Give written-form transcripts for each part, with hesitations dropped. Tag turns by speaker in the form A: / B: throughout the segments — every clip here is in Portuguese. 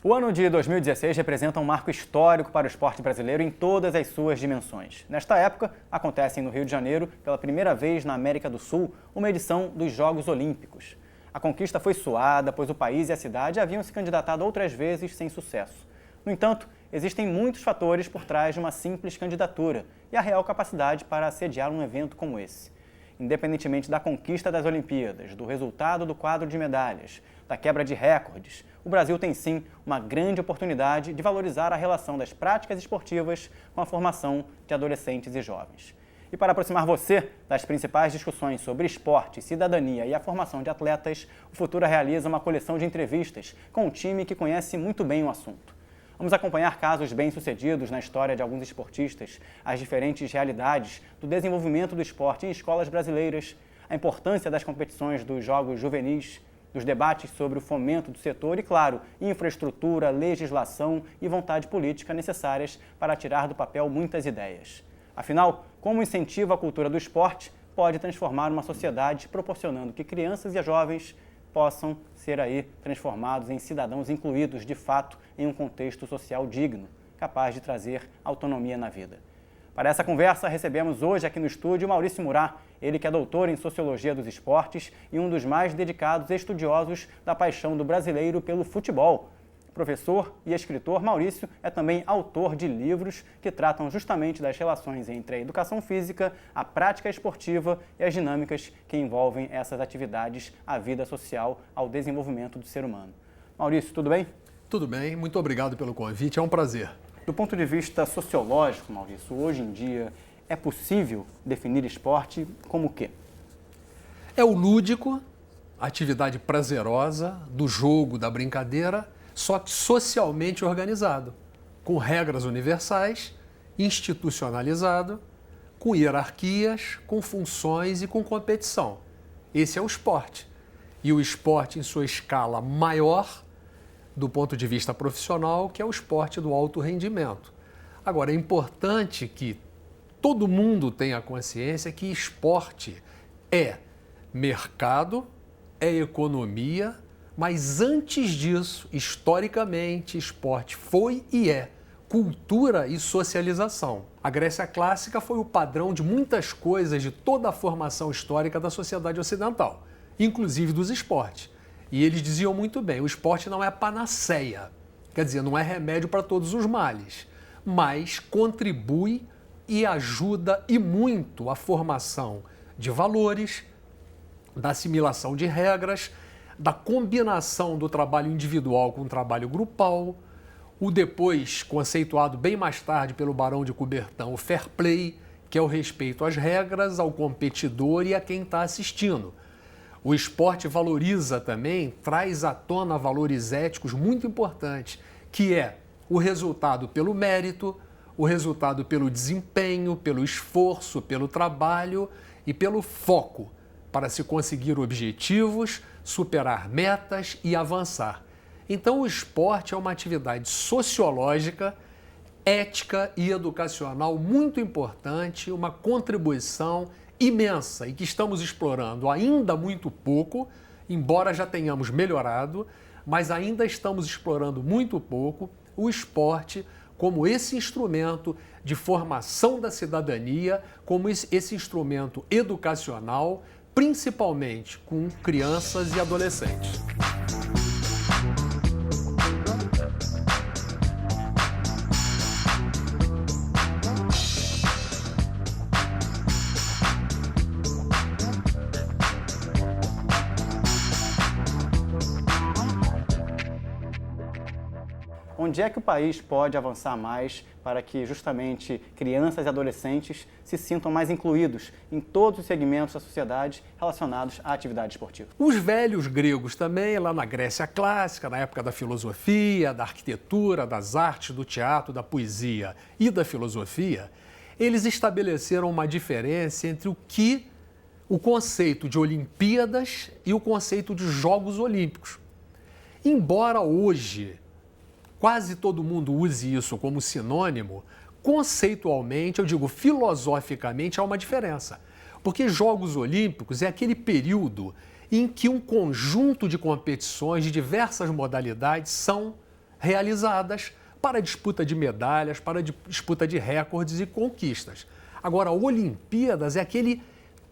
A: O ano de 2016 representa um marco histórico para o esporte brasileiro em todas as suas dimensões. Nesta época, acontecem no Rio de Janeiro, pela primeira vez na América do Sul, uma edição dos Jogos Olímpicos. A conquista foi suada, pois o país e a cidade haviam se candidatado outras vezes sem sucesso. No entanto, existem muitos fatores por trás de uma simples candidatura e a real capacidade para sediar um evento como esse. Independentemente da conquista das Olimpíadas, do resultado do quadro de medalhas, da quebra de recordes, o Brasil tem sim uma grande oportunidade de valorizar a relação das práticas esportivas com a formação de adolescentes e jovens. E para aproximar você das principais discussões sobre esporte, cidadania e a formação de atletas, o Futura realiza uma coleção de entrevistas com um time que conhece muito bem o assunto. Vamos acompanhar casos bem-sucedidos na história de alguns esportistas, as diferentes realidades do desenvolvimento do esporte em escolas brasileiras, a importância das competições dos Jogos Juvenis, dos debates sobre o fomento do setor e, claro, infraestrutura, legislação e vontade política necessárias para tirar do papel muitas ideias. Afinal, como incentiva a cultura do esporte pode transformar uma sociedade proporcionando que crianças e jovens possam ser aí transformados em cidadãos incluídos de fato em um contexto social digno, capaz de trazer autonomia na vida. Para essa conversa, recebemos hoje aqui no estúdio Maurício Murat, ele que é doutor em Sociologia dos Esportes e um dos mais dedicados estudiosos da paixão do brasileiro pelo futebol. Professor e escritor, Maurício é também autor de livros que tratam justamente das relações entre a educação física, a prática esportiva e as dinâmicas que envolvem essas atividades à vida social, ao desenvolvimento do ser humano. Maurício, tudo bem?
B: Tudo bem, muito obrigado pelo convite, é um prazer.
A: Do ponto de vista sociológico, Maurício, hoje em dia é possível definir esporte como o quê?
B: É o lúdico, a atividade prazerosa do jogo, da brincadeira, só que socialmente organizado, com regras universais, institucionalizado, com hierarquias, com funções e com competição. Esse é o esporte. E o esporte em sua escala maior, do ponto de vista profissional, que é o esporte do alto rendimento. Agora, é importante que todo mundo tenha consciência que esporte é mercado, é economia, mas antes disso, historicamente, esporte foi e é cultura e socialização. A Grécia clássica foi o padrão de muitas coisas de toda a formação histórica da sociedade ocidental, inclusive dos esportes. E eles diziam muito bem, o esporte não é panaceia, quer dizer, não é remédio para todos os males, mas contribui e ajuda e muito a formação de valores, da assimilação de regras, da combinação do trabalho individual com o trabalho grupal, o depois conceituado bem mais tarde pelo Barão de Coubertin, o fair play, que é o respeito às regras, ao competidor e a quem está assistindo. O esporte valoriza também, traz à tona valores éticos muito importantes, que é o resultado pelo mérito, o resultado pelo desempenho, pelo esforço, pelo trabalho e pelo foco, para se conseguir objetivos, superar metas e avançar. Então, o esporte é uma atividade sociológica, ética e educacional muito importante, uma contribuição imensa e que estamos explorando ainda muito pouco, embora já tenhamos melhorado, mas ainda estamos explorando muito pouco o esporte como esse instrumento de formação da cidadania, como esse instrumento educacional, principalmente com crianças e adolescentes.
A: Onde é que o país pode avançar mais para que justamente crianças e adolescentes se sintam mais incluídos em todos os segmentos da sociedade relacionados à atividade esportiva?
B: Os velhos gregos também, lá na Grécia clássica, na época da filosofia, da arquitetura, das artes, do teatro, da poesia e da filosofia, eles estabeleceram uma diferença entre o conceito de Olimpíadas e o conceito de Jogos Olímpicos. Embora hoje quase todo mundo use isso como sinônimo, conceitualmente, eu digo filosoficamente, há uma diferença. Porque Jogos Olímpicos é aquele período em que um conjunto de competições de diversas modalidades são realizadas para a disputa de medalhas, para a disputa de recordes e conquistas. Agora, Olimpíadas é aquele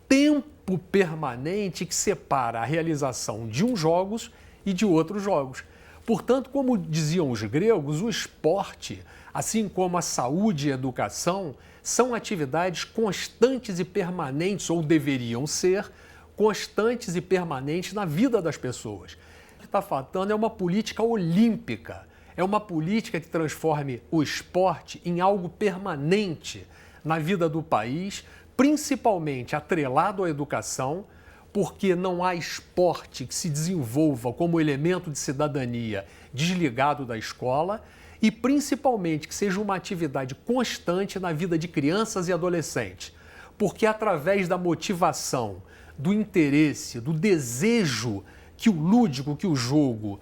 B: tempo permanente que separa a realização de uns jogos e de outros jogos. Portanto, como diziam os gregos, o esporte, assim como a saúde e a educação, são atividades constantes e permanentes, ou deveriam ser constantes e permanentes na vida das pessoas. O que está faltando é uma política olímpica, é uma política que transforme o esporte em algo permanente na vida do país, principalmente atrelado à educação, porque não há esporte que se desenvolva como elemento de cidadania desligado da escola e, principalmente, que seja uma atividade constante na vida de crianças e adolescentes, porque através da motivação, do interesse, do desejo que o lúdico, que o jogo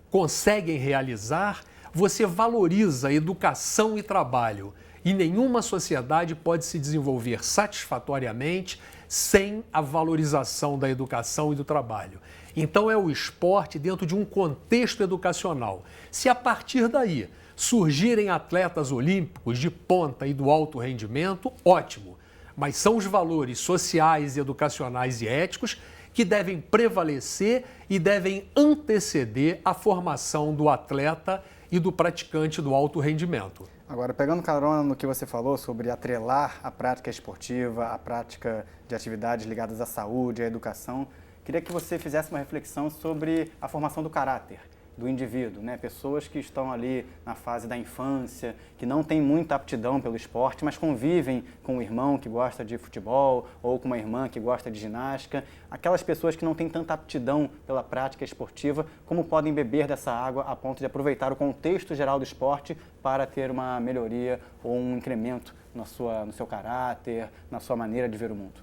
B: conseguem realizar, você valoriza educação e trabalho. E nenhuma sociedade pode se desenvolver satisfatoriamente sem a valorização da educação e do trabalho. Então é o esporte dentro de um contexto educacional. Se a partir daí surgirem atletas olímpicos de ponta e do alto rendimento, ótimo. Mas são os valores sociais, educacionais e éticos que devem prevalecer e devem anteceder a formação do atleta e do praticante do alto rendimento.
A: Agora, pegando carona no que você falou sobre atrelar a prática esportiva, a prática de atividades ligadas à saúde, à educação, queria que você fizesse uma reflexão sobre a formação do caráter do indivíduo, né? Pessoas que estão ali na fase da infância, que não têm muita aptidão pelo esporte, mas convivem com um irmão que gosta de futebol ou com uma irmã que gosta de ginástica. Aquelas pessoas que não têm tanta aptidão pela prática esportiva, como podem beber dessa água a ponto de aproveitar o contexto geral do esporte para ter uma melhoria ou um incremento no seu caráter, na sua maneira de ver o mundo?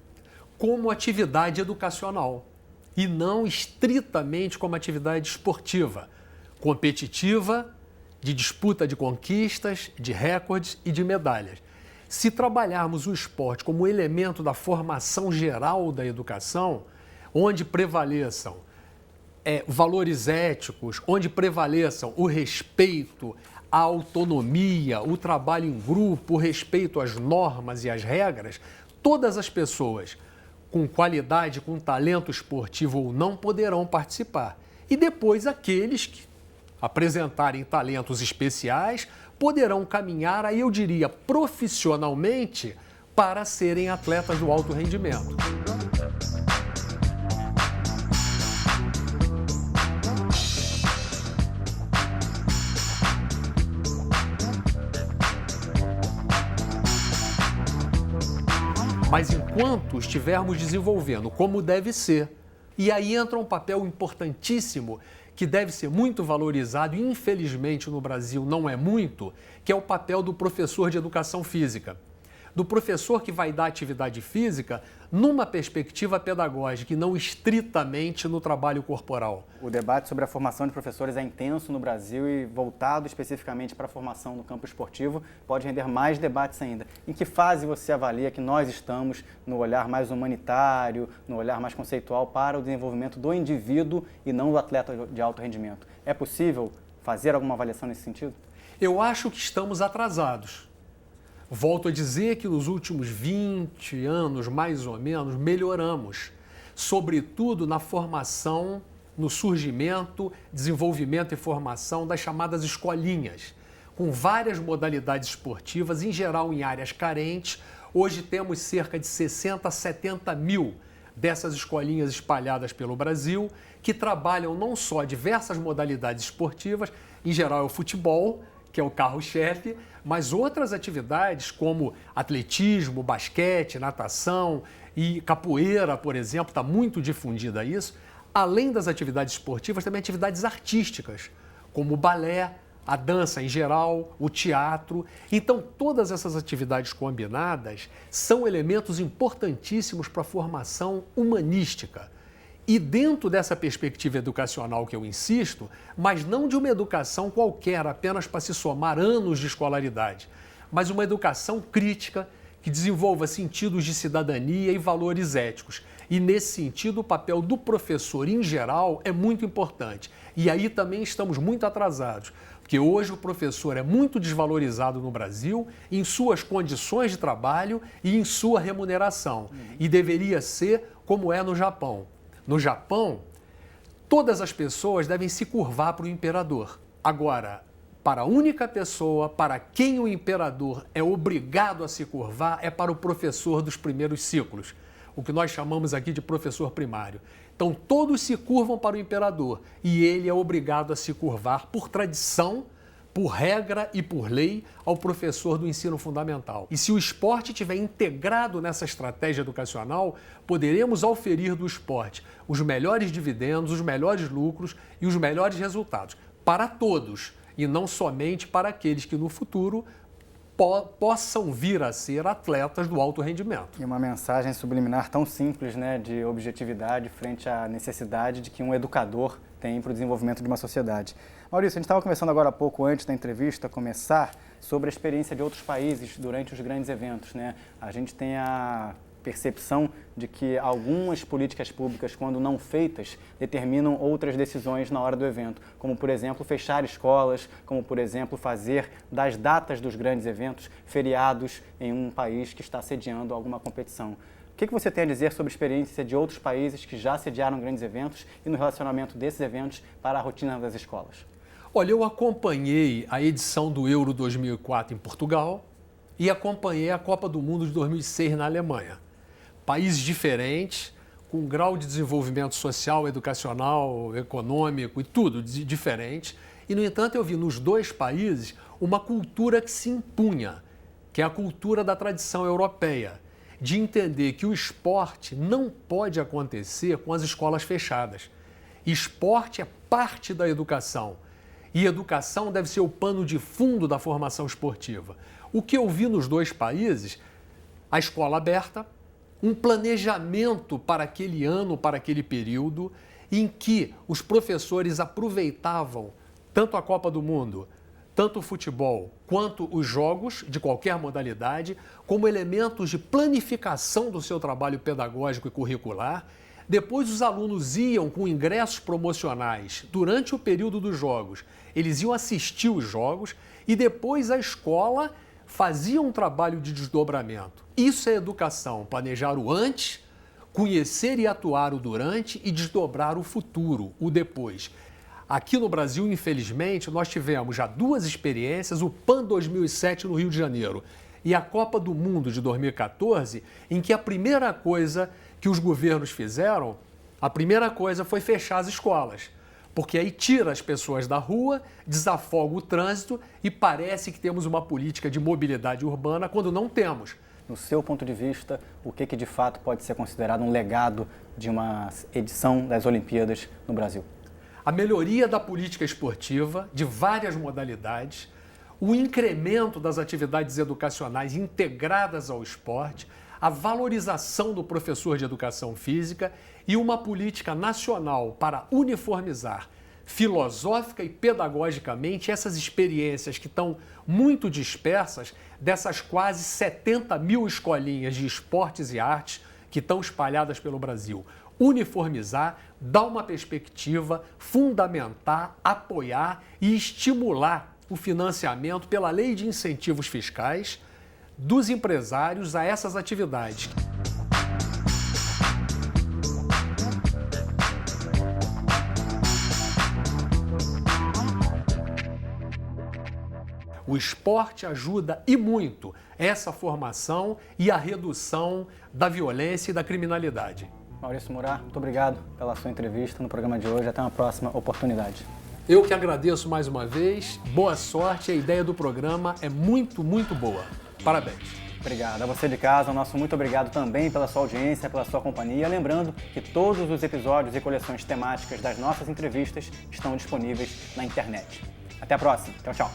B: Como atividade educacional e não estritamente como atividade esportiva, competitiva, de disputa de conquistas, de recordes e de medalhas. Se trabalharmos o esporte como elemento da formação geral da educação, onde prevaleçam valores éticos, onde prevaleçam o respeito, a autonomia, o trabalho em grupo, o respeito às normas e às regras, todas as pessoas com qualidade, com talento esportivo ou não, poderão participar. E depois aqueles que apresentarem talentos especiais poderão caminhar, aí eu diria, profissionalmente, para serem atletas do alto rendimento. Mas enquanto estivermos desenvolvendo como deve ser, e aí entra um papel importantíssimo que deve ser muito valorizado e infelizmente no Brasil não é muito, que é o papel do professor de educação física. Do professor que vai dar atividade física numa perspectiva pedagógica e não estritamente no trabalho corporal.
A: O debate sobre a formação de professores é intenso no Brasil e voltado especificamente para a formação no campo esportivo pode render mais debates ainda. Em que fase você avalia que nós estamos no olhar mais humanitário, no olhar mais conceitual para o desenvolvimento do indivíduo e não do atleta de alto rendimento? É possível fazer alguma avaliação nesse sentido?
B: Eu acho que estamos atrasados. Volto a dizer que nos últimos 20 anos, mais ou menos, melhoramos, sobretudo na formação, no surgimento, desenvolvimento e formação das chamadas escolinhas, com várias modalidades esportivas, em geral em áreas carentes. Hoje temos cerca de 60 a 70 mil dessas escolinhas espalhadas pelo Brasil, que trabalham não só diversas modalidades esportivas, em geral é o futebol, que é o carro-chefe, mas outras atividades como atletismo, basquete, natação e capoeira, por exemplo, está muito difundida isso. Além das atividades esportivas, também atividades artísticas, como o balé, a dança em geral, o teatro. Então, todas essas atividades combinadas são elementos importantíssimos para a formação humanística. E dentro dessa perspectiva educacional que eu insisto, mas não de uma educação qualquer, apenas para se somar anos de escolaridade, mas uma educação crítica que desenvolva sentidos de cidadania e valores éticos. E nesse sentido, o papel do professor em geral é muito importante. E aí também estamos muito atrasados, Porque hoje o professor é muito desvalorizado no Brasil em suas condições de trabalho e em sua remuneração. E deveria ser como é no Japão. No Japão, todas as pessoas devem se curvar para o imperador. Agora, para a única pessoa para quem o imperador é obrigado a se curvar é para o professor dos primeiros ciclos, o que nós chamamos aqui de professor primário. Então, todos se curvam para o imperador e ele é obrigado a se curvar por tradição, por regra e por lei ao professor do ensino fundamental. E se o esporte estiver integrado nessa estratégia educacional, poderemos auferir do esporte os melhores dividendos, os melhores lucros e os melhores resultados para todos e não somente para aqueles que no futuro possam vir a ser atletas do alto rendimento.
A: E uma mensagem subliminar tão simples, né, de objetividade frente à necessidade de que um educador tem para o desenvolvimento de uma sociedade. Maurício, a gente estava conversando agora há pouco, antes da entrevista começar, sobre a experiência de outros países durante os grandes eventos, né? A gente tem a percepção de que algumas políticas públicas, quando não feitas, determinam outras decisões na hora do evento, como, por exemplo, fechar escolas, como, por exemplo, fazer das datas dos grandes eventos feriados em um país que está sediando alguma competição. O que você tem a dizer sobre a experiência de outros países que já sediaram grandes eventos e no relacionamento desses eventos para a rotina das escolas?
B: Olha, eu acompanhei a edição do Euro 2004 em Portugal e acompanhei a Copa do Mundo de 2006 na Alemanha. Países diferentes, com um grau de desenvolvimento social, educacional, econômico e tudo diferente. E, no entanto, eu vi nos dois países uma cultura que se impunha, que é a cultura da tradição europeia, de entender que o esporte não pode acontecer com as escolas fechadas. Esporte é parte da educação e educação deve ser o pano de fundo da formação esportiva. O que eu vi nos dois países, a escola aberta, um planejamento para aquele ano, para aquele período, em que os professores aproveitavam tanto a Copa do Mundo, tanto o futebol quanto os jogos de qualquer modalidade, como elementos de planificação do seu trabalho pedagógico e curricular. Depois os alunos iam com ingressos promocionais durante o período dos jogos, eles iam assistir os jogos e depois a escola fazia um trabalho de desdobramento. Isso é educação, planejar o antes, conhecer e atuar o durante e desdobrar o futuro, o depois. Aqui no Brasil, infelizmente, nós tivemos já duas experiências, o PAN 2007 no Rio de Janeiro e a Copa do Mundo de 2014, em que a primeira coisa que os governos fizeram, a primeira coisa foi fechar as escolas, porque aí tira as pessoas da rua, desafoga o trânsito e parece que temos uma política de mobilidade urbana quando não temos.
A: No seu ponto de vista, o que de fato pode ser considerado um legado de uma edição das Olimpíadas no Brasil?
B: A melhoria da política esportiva de várias modalidades, o incremento das atividades educacionais integradas ao esporte, a valorização do professor de educação física e uma política nacional para uniformizar filosófica e pedagogicamente essas experiências que estão muito dispersas dessas quase 70 mil escolinhas de esportes e artes que estão espalhadas pelo Brasil. Uniformizar, dar uma perspectiva, fundamentar, apoiar e estimular o financiamento pela lei de incentivos fiscais dos empresários a essas atividades. O esporte ajuda e muito essa formação e a redução da violência e da criminalidade.
A: Maurício Murat, muito obrigado pela sua entrevista no programa de hoje. Até uma próxima oportunidade.
B: Eu que agradeço mais uma vez. Boa sorte. A ideia do programa é muito, muito boa. Parabéns.
A: Obrigado. A você de casa, nosso muito obrigado também pela sua audiência, pela sua companhia. Lembrando que todos os episódios e coleções temáticas das nossas entrevistas estão disponíveis na internet. Até a próxima. Tchau, tchau.